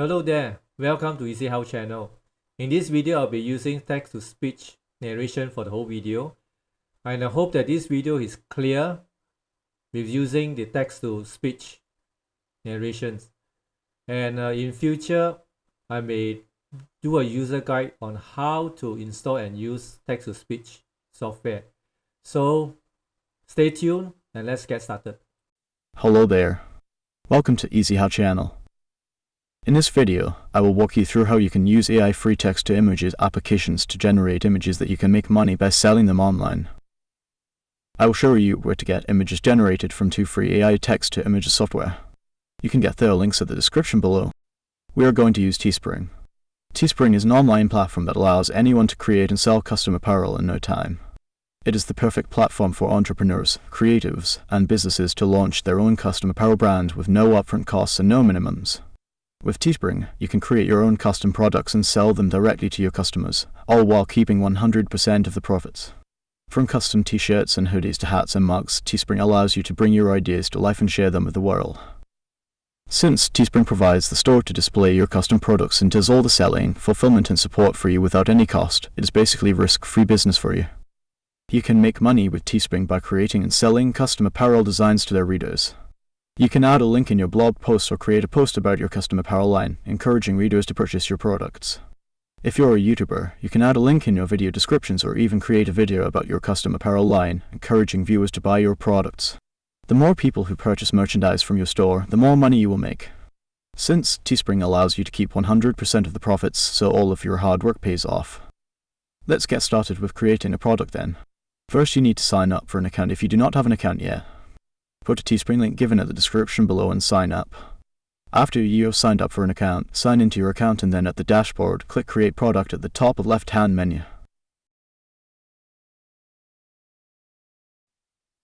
Hello there, welcome to Easy How channel. In this video, I'll be using text-to-speech narration for the whole video. And I hope that this video is clear with using the text-to-speech narrations. And in future, I may do a user guide on how to install and use text-to-speech software. So stay tuned and let's get started. Hello there. Welcome to Easy How channel. In this video, I will walk you through how you can use AI free text-to-images applications to generate images that you can make money by selling them online. I will show you where to get images generated from two free AI text-to-images software. You can get their links at the description below. We are going to use Teespring. Teespring is an online platform that allows anyone to create and sell custom apparel in no time. It is the perfect platform for entrepreneurs, creatives, and businesses to launch their own custom apparel brand with no upfront costs and no minimums. With Teespring, you can create your own custom products and sell them directly to your customers, all while keeping 100% of the profits. From custom t-shirts and hoodies to hats and mugs, Teespring allows you to bring your ideas to life and share them with the world. Since Teespring provides the store to display your custom products and does all the selling, fulfillment and support for you without any cost, it is basically risk-free business for you. You can make money with Teespring by creating and selling custom apparel designs to their readers. You can add a link in your blog post or create a post about your custom apparel line, encouraging readers to purchase your products. If you're a YouTuber, you can add a link in your video descriptions or even create a video about your custom apparel line, encouraging viewers to buy your products. The more people who purchase merchandise from your store, the more money you will make. Since Teespring allows you to keep 100% of the profits, so all of your hard work pays off. Let's get started with creating a product then. First, you need to sign up for an account if you do not have an account yet. Go to Teespring link given at the description below and sign up. After you have signed up for an account, sign into your account and then at the dashboard, click Create Product at the top of left-hand menu.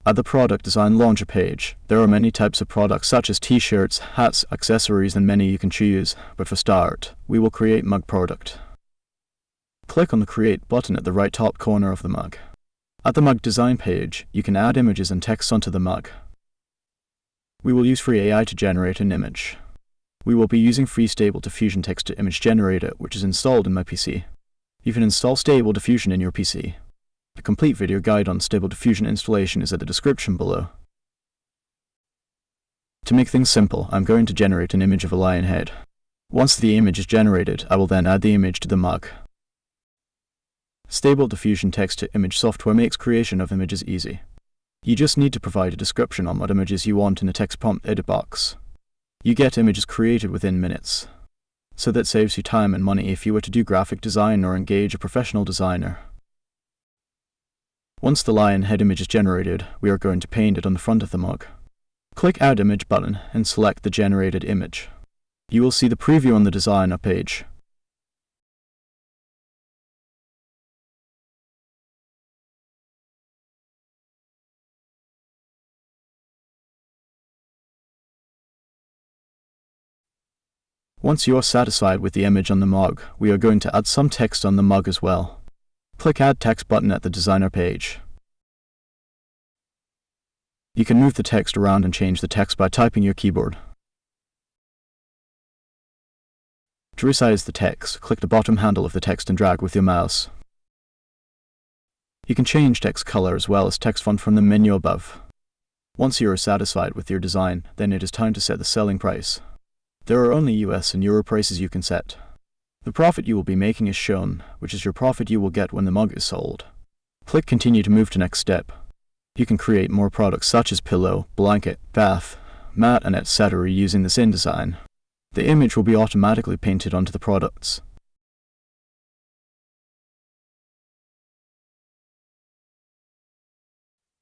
At the Product Design Launcher page, there are many types of products such as t-shirts, hats, accessories and many you can choose, but for start, we will create mug product. Click on the Create button at the right top corner of the mug. At the mug design page, you can add images and text onto the mug. We will use free AI to generate an image. We will be using free Stable Diffusion text-to-image generator, which is installed in my PC. You can install Stable Diffusion in your PC. A complete video guide on Stable Diffusion installation is at the description below. To make things simple, I'm going to generate an image of a lion head. Once the image is generated, I will then add the image to the mug. Stable Diffusion text-to-image software makes creation of images easy. You just need to provide a description on what images you want in the text prompt edit box. You get images created within minutes. So that saves you time and money if you were to do graphic design or engage a professional designer. Once the lion head image is generated, we are going to paint it on the front of the mug. Click Add Image button and select the generated image. You will see the preview on the designer page. Once you are satisfied with the image on the mug, we are going to add some text on the mug as well. Click Add Text button at the designer page. You can move the text around and change the text by typing your keyboard. To resize the text, click the bottom handle of the text and drag with your mouse. You can change text color as well as text font from the menu above. Once you are satisfied with your design, then it is time to set the selling price. There are only US and Euro prices you can set. The profit you will be making is shown, which is your profit you will get when the mug is sold. Click Continue to move to next step. You can create more products such as pillow, blanket, bath, mat and etc. using this InDesign. The image will be automatically painted onto the products.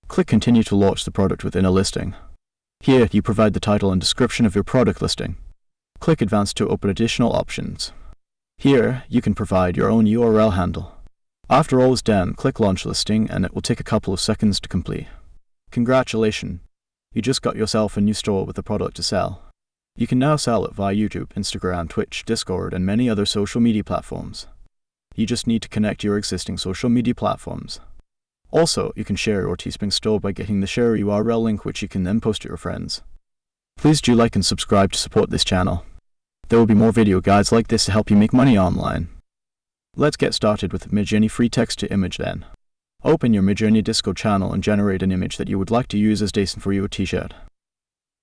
Click Continue to launch the product within a listing. Here you provide the title and description of your product listing. Click Advanced to open additional options. Here, you can provide your own URL handle. After all is done, click Launch Listing and it will take a couple of seconds to complete. Congratulations! You just got yourself a new store with a product to sell. You can now sell it via YouTube, Instagram, Twitch, Discord, and many other social media platforms. You just need to connect your existing social media platforms. Also, you can share your Teespring store by getting the share URL link which you can then post to your friends. Please do like and subscribe to support this channel. There will be more video guides like this to help you make money online. Let's get started with Midjourney free text to image then. Open your Midjourney Discord channel and generate an image that you would like to use as design for your t-shirt.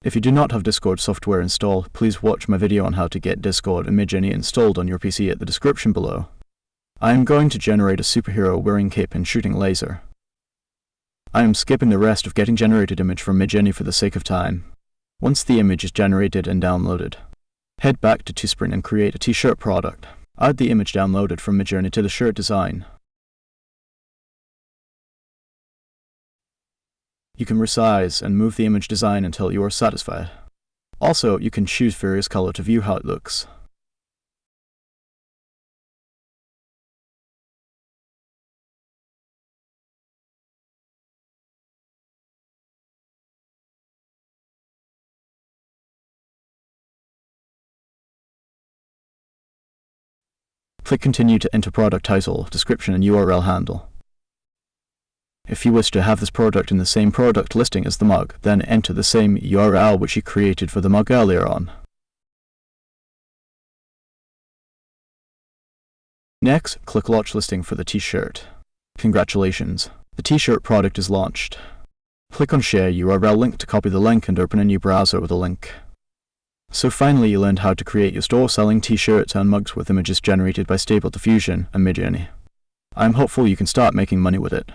If you do not have Discord software installed, please watch my video on how to get Discord and Midjourney installed on your PC at the description below. I am going to generate a superhero wearing cape and shooting laser. I am skipping the rest of getting generated image from Midjourney for the sake of time. Once the image is generated and downloaded, head back to Teespring and create a t-shirt product. Add the image downloaded from Midjourney to the shirt design. You can resize and move the image design until you are satisfied. Also, you can choose various color to view how it looks. Click Continue to enter product title, description and URL handle. If you wish to have this product in the same product listing as the mug, then enter the same URL which you created for the mug earlier on. Next, click Launch Listing for the t-shirt. Congratulations, the t-shirt product is launched. Click on Share URL link to copy the link and open a new browser with a link. So finally you learned how to create your store selling t-shirts and mugs with images generated by Stable Diffusion and Midjourney. I am hopeful you can start making money with it.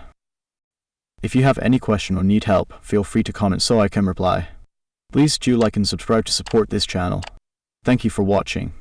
If you have any question or need help, feel free to comment so I can reply. Please do like and subscribe to support this channel. Thank you for watching.